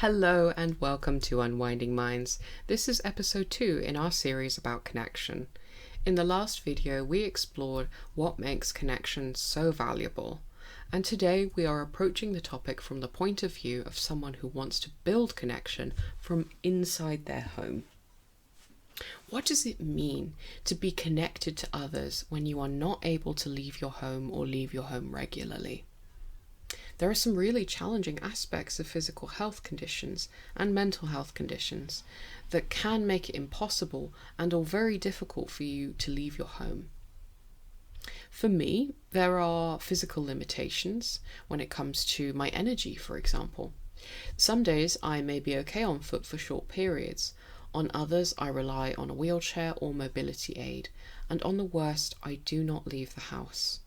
Hello and welcome to Unwinding Minds. This is episode 2 in our series about connection. In the last video, we explored what makes connection so valuable. And today we are approaching the topic from the point of view of someone who wants to build connection from inside their home. What does it mean to be connected to others when you are not able to leave your home or leave your home regularly? There are some really challenging aspects of physical health conditions and mental health conditions that can make it impossible and or very difficult for you to leave your home. For me, there are physical limitations when it comes to my energy, for example. Some days I may be okay on foot for short periods. On others, I rely on a wheelchair or mobility aid, and on the worst, I do not leave the house.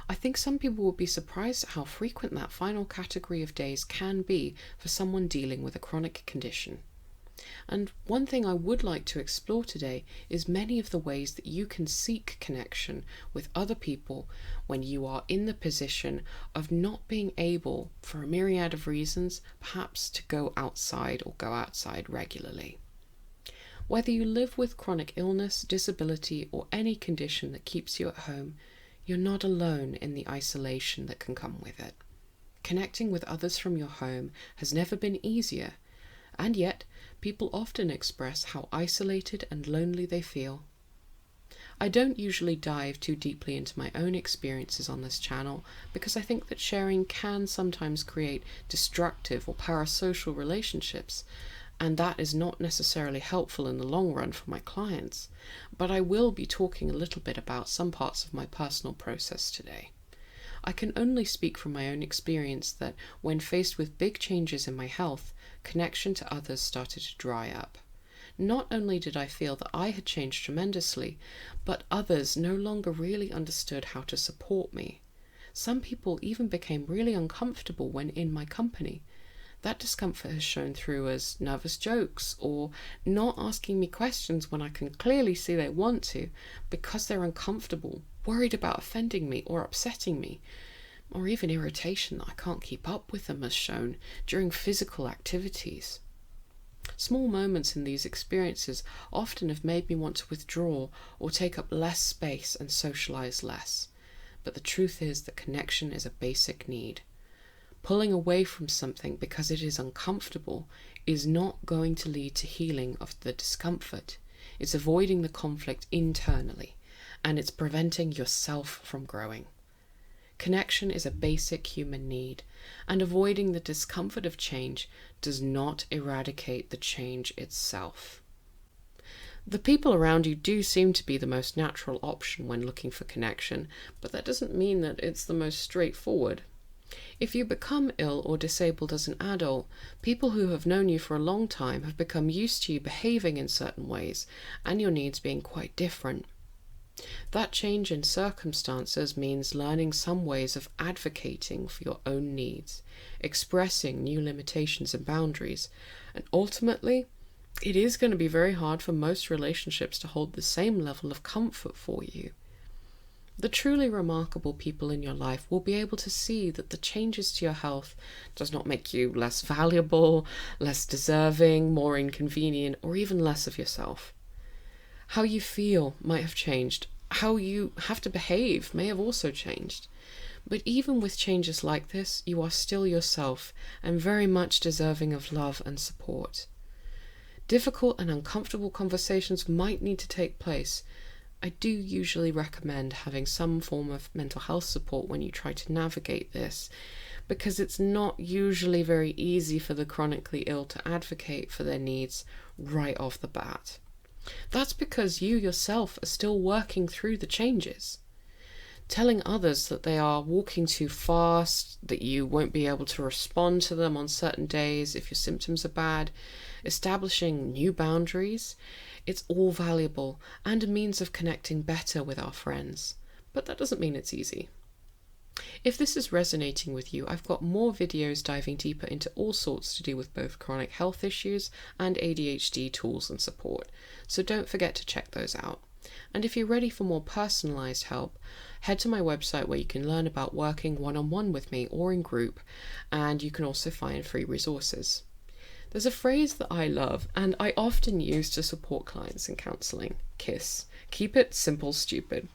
I think some people would be surprised at how frequent that final category of days can be for someone dealing with a chronic condition. And one thing I would like to explore today is many of the ways that you can seek connection with other people when you are in the position of not being able, for a myriad of reasons, perhaps to go outside regularly. Whether you live with chronic illness, disability, or any condition that keeps you at home, you're not alone in the isolation that can come with it. Connecting with others from your home has never been easier, and yet people often express how isolated and lonely they feel. I don't usually dive too deeply into my own experiences on this channel because I think that sharing can sometimes create destructive or parasocial relationships, and that is not necessarily helpful in the long run for my clients, but I will be talking a little bit about some parts of my personal process today. I can only speak from my own experience that when faced with big changes in my health, connection to others started to dry up. Not only did I feel that I had changed tremendously, but others no longer really understood how to support me. Some people even became really uncomfortable when in my company. That discomfort has shown through as nervous jokes or not asking me questions when I can clearly see they want to because they're uncomfortable, worried about offending me or upsetting me, or even irritation that I can't keep up with them as shown during physical activities. Small moments in these experiences often have made me want to withdraw or take up less space and socialize less. But the truth is that connection is a basic need. Pulling away from something because it is uncomfortable is not going to lead to healing of the discomfort. It's avoiding the conflict internally, and it's preventing yourself from growing. Connection is a basic human need, and avoiding the discomfort of change does not eradicate the change itself. The people around you do seem to be the most natural option when looking for connection, but that doesn't mean that it's the most straightforward. If you become ill or disabled as an adult, people who have known you for a long time have become used to you behaving in certain ways and your needs being quite different. That change in circumstances means learning some ways of advocating for your own needs, expressing new limitations and boundaries, and ultimately, it is going to be very hard for most relationships to hold the same level of comfort for you. The truly remarkable people in your life will be able to see that the changes to your health does not make you less valuable, less deserving, more inconvenient, or even less of yourself. How you feel might have changed. How you have to behave may have also changed. But even with changes like this, you are still yourself and very much deserving of love and support. Difficult and uncomfortable conversations might need to take place. I do usually recommend having some form of mental health support when you try to navigate this, because it's not usually very easy for the chronically ill to advocate for their needs right off the bat. That's because you yourself are still working through the changes. Telling others that they are walking too fast, that you won't be able to respond to them on certain days if your symptoms are bad, establishing new boundaries, it's all valuable and a means of connecting better with our friends. But that doesn't mean it's easy. If this is resonating with you, I've got more videos diving deeper into all sorts to do with both chronic health issues and ADHD tools and support, so don't forget to check those out. And if you're ready for more personalized help, head to my website where you can learn about working one-on-one with me or in group, and you can also find free resources. There's a phrase that I love and I often use to support clients in counselling. KISS. Keep it simple, stupid.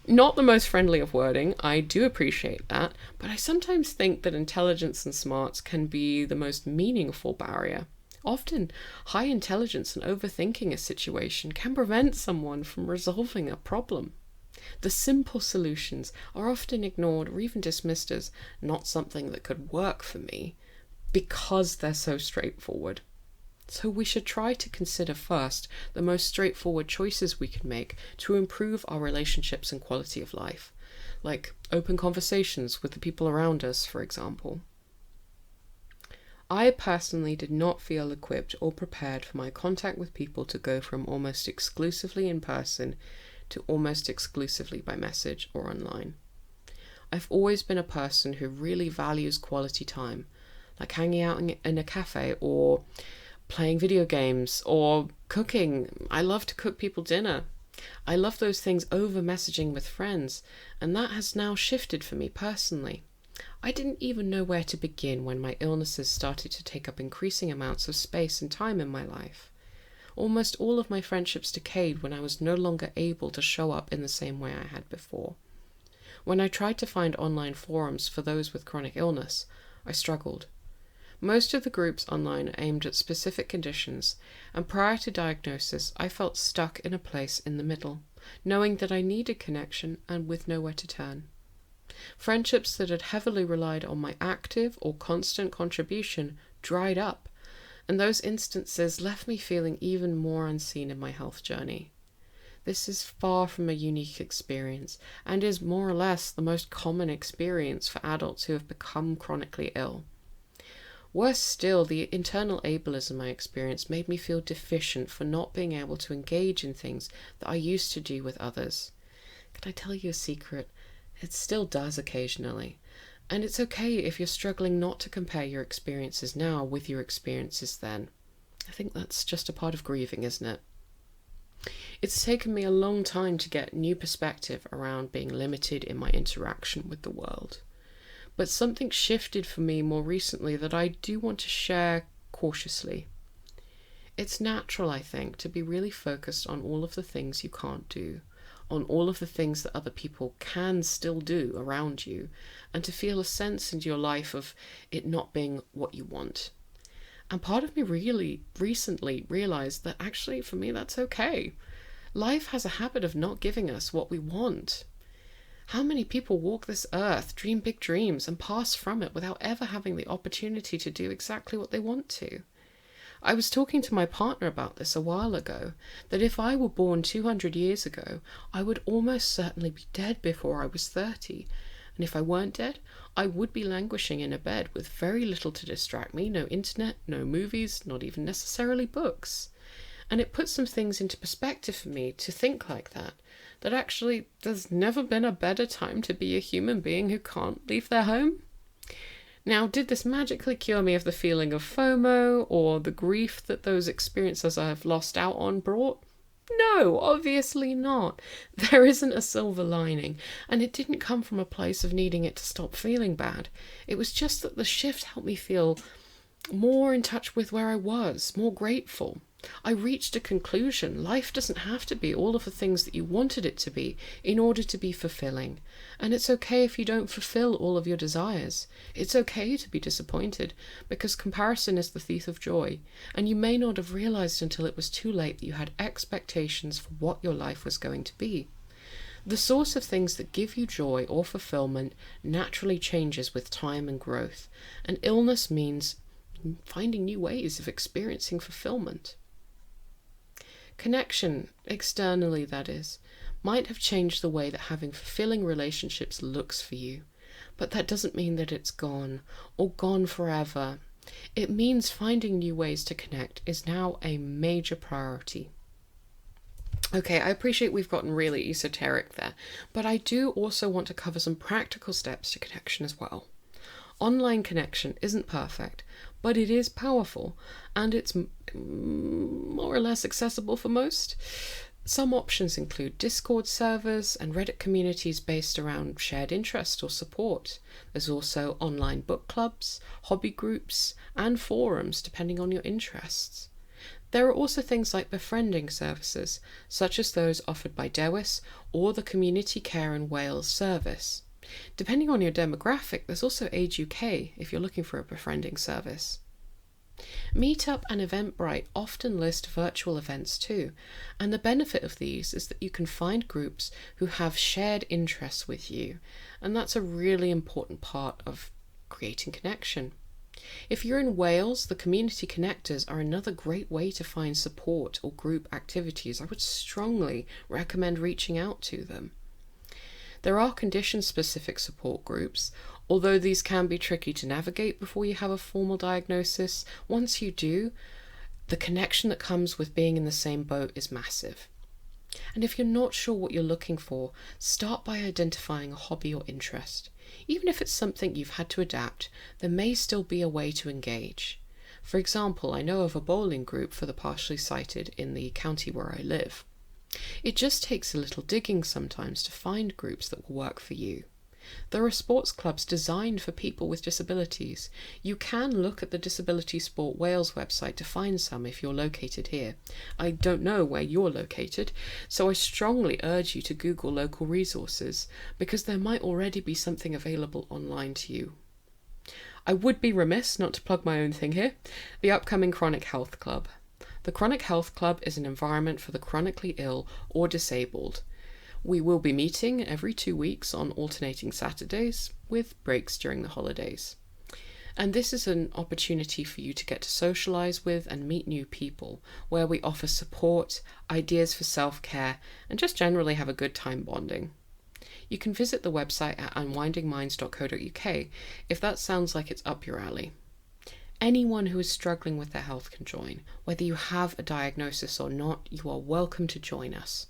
Not the most friendly of wording, I do appreciate that, but I sometimes think that intelligence and smarts can be the most meaningful barrier. Often, high intelligence and overthinking a situation can prevent someone from resolving a problem. The simple solutions are often ignored or even dismissed as not something that could work for me because they're so straightforward. So we should try to consider first the most straightforward choices we can make to improve our relationships and quality of life, like open conversations with the people around us, for example. I personally did not feel equipped or prepared for my contact with people to go from almost exclusively in person to almost exclusively by message or online. I've always been a person who really values quality time, like hanging out in a cafe or playing video games or cooking. I love to cook people dinner. I love those things over messaging with friends, and that has now shifted for me personally. I didn't even know where to begin when my illnesses started to take up increasing amounts of space and time in my life. Almost all of my friendships decayed when I was no longer able to show up in the same way I had before. When I tried to find online forums for those with chronic illness, I struggled. Most of the groups online are aimed at specific conditions, and prior to diagnosis, I felt stuck in a place in the middle, knowing that I needed connection and with nowhere to turn. Friendships that had heavily relied on my active or constant contribution dried up, and those instances left me feeling even more unseen in my health journey. This is far from a unique experience, and is more or less the most common experience for adults who have become chronically ill. Worse still, the internal ableism I experienced made me feel deficient for not being able to engage in things that I used to do with others. Can I tell you a secret? It still does occasionally. And it's okay if you're struggling not to compare your experiences now with your experiences then. I think that's just a part of grieving, isn't it? It's taken me a long time to get new perspective around being limited in my interaction with the world. But something shifted for me more recently that I do want to share cautiously. It's natural, I think, to be really focused on all of the things you can't do, on all of the things that other people can still do around you, and to feel a sense in your life of it not being what you want. And part of me really recently realized that actually for me that's okay. Life has a habit of not giving us what we want. How many people walk this earth, dream big dreams, and pass from it without ever having the opportunity to do exactly what they want to? I was talking to my partner about this a while ago, that if I were born 200 years ago, I would almost certainly be dead before I was 30. And if I weren't dead, I would be languishing in a bed with very little to distract me, no internet, no movies, not even necessarily books. And it puts some things into perspective for me to think like that actually there's never been a better time to be a human being who can't leave their home. Now, did this magically cure me of the feeling of FOMO or the grief that those experiences I have lost out on brought? No, obviously not. There isn't a silver lining, and it didn't come from a place of needing it to stop feeling bad. It was just that the shift helped me feel more in touch with where I was, more grateful. I reached a conclusion. Life doesn't have to be all of the things that you wanted it to be in order to be fulfilling. And it's okay if you don't fulfill all of your desires. It's okay to be disappointed, because comparison is the thief of joy. And you may not have realized until it was too late that you had expectations for what your life was going to be. The source of things that give you joy or fulfillment naturally changes with time and growth. And illness means finding new ways of experiencing fulfillment. Connection, externally that is, might have changed the way that having fulfilling relationships looks for you, but that doesn't mean that it's gone, or gone forever. It means finding new ways to connect is now a major priority. Okay, I appreciate we've gotten really esoteric there, but I do also want to cover some practical steps to connection as well. Online connection isn't perfect, but it is powerful, and it's more or less accessible for most. Some options include Discord servers and Reddit communities based around shared interest or support. There's also online book clubs, hobby groups, and forums depending on your interests. There are also things like befriending services, such as those offered by Dewis or the Community Care in Wales service. Depending on your demographic, there's also Age UK if you're looking for a befriending service. Meetup and Eventbrite often list virtual events too, and the benefit of these is that you can find groups who have shared interests with you, and that's a really important part of creating connection. If you're in Wales, the community connectors are another great way to find support or group activities. I would strongly recommend reaching out to them. There are condition-specific support groups, although these can be tricky to navigate before you have a formal diagnosis. Once you do, the connection that comes with being in the same boat is massive. And if you're not sure what you're looking for, start by identifying a hobby or interest. Even if it's something you've had to adapt, there may still be a way to engage. For example, I know of a bowling group for the partially sighted in the county where I live. It just takes a little digging sometimes to find groups that will work for you. There are sports clubs designed for people with disabilities. You can look at the Disability Sport Wales website to find some if you're located here. I don't know where you're located, so I strongly urge you to Google local resources, because there might already be something available online to you. I would be remiss not to plug my own thing here, the upcoming Chronic Health Club. The Chronic Health Club is an environment for the chronically ill or disabled. We will be meeting every 2 weeks on alternating Saturdays, with breaks during the holidays. And this is an opportunity for you to get to socialise with and meet new people, where we offer support, ideas for self-care, and just generally have a good time bonding. You can visit the website at unwindingminds.co.uk if that sounds like it's up your alley. Anyone who is struggling with their health can join. Whether you have a diagnosis or not, you are welcome to join us.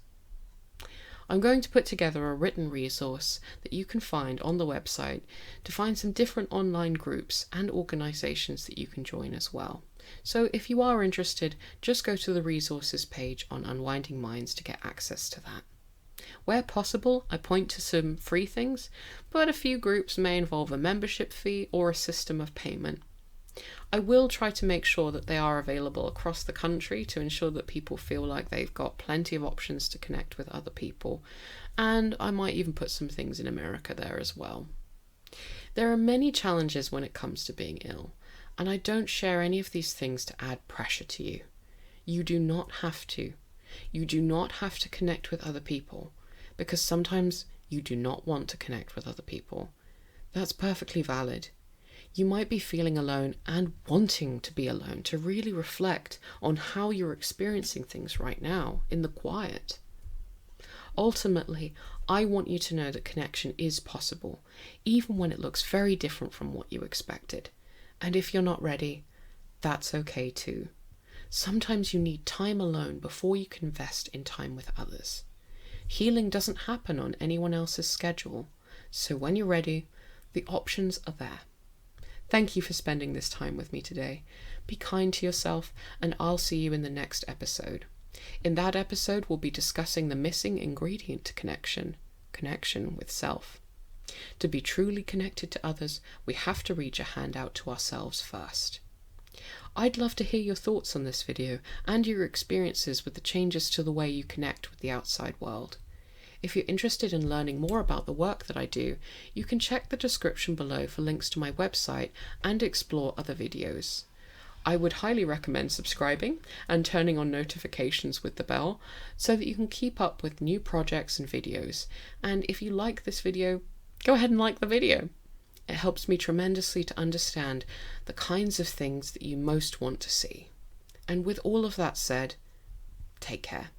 I'm going to put together a written resource that you can find on the website to find some different online groups and organisations that you can join as well. So if you are interested, just go to the resources page on Unwinding Minds to get access to that. Where possible, I point to some free things, but a few groups may involve a membership fee or a system of payment. I will try to make sure that they are available across the country to ensure that people feel like they've got plenty of options to connect with other people, and I might even put some things in America there as well. There are many challenges when it comes to being ill, and I don't share any of these things to add pressure to you. You do not have to. You do not have to connect with other people, because sometimes you do not want to connect with other people. That's perfectly valid. You might be feeling alone and wanting to be alone, to really reflect on how you're experiencing things right now in the quiet. Ultimately, I want you to know that connection is possible, even when it looks very different from what you expected. And if you're not ready, that's okay too. Sometimes you need time alone before you can invest in time with others. Healing doesn't happen on anyone else's schedule, so when you're ready, the options are there. Thank you for spending this time with me today. Be kind to yourself, and I'll see you in the next episode. In that episode, we'll be discussing the missing ingredient to connection with self. To be truly connected to others, we have to reach a hand out to ourselves first. I'd love to hear your thoughts on this video and your experiences with the changes to the way you connect with the outside world. If you're interested in learning more about the work that I do, you can check the description below for links to my website and explore other videos. I would highly recommend subscribing and turning on notifications with the bell so that you can keep up with new projects and videos. And if you like this video, go ahead and like the video. It helps me tremendously to understand the kinds of things that you most want to see. And with all of that said, take care.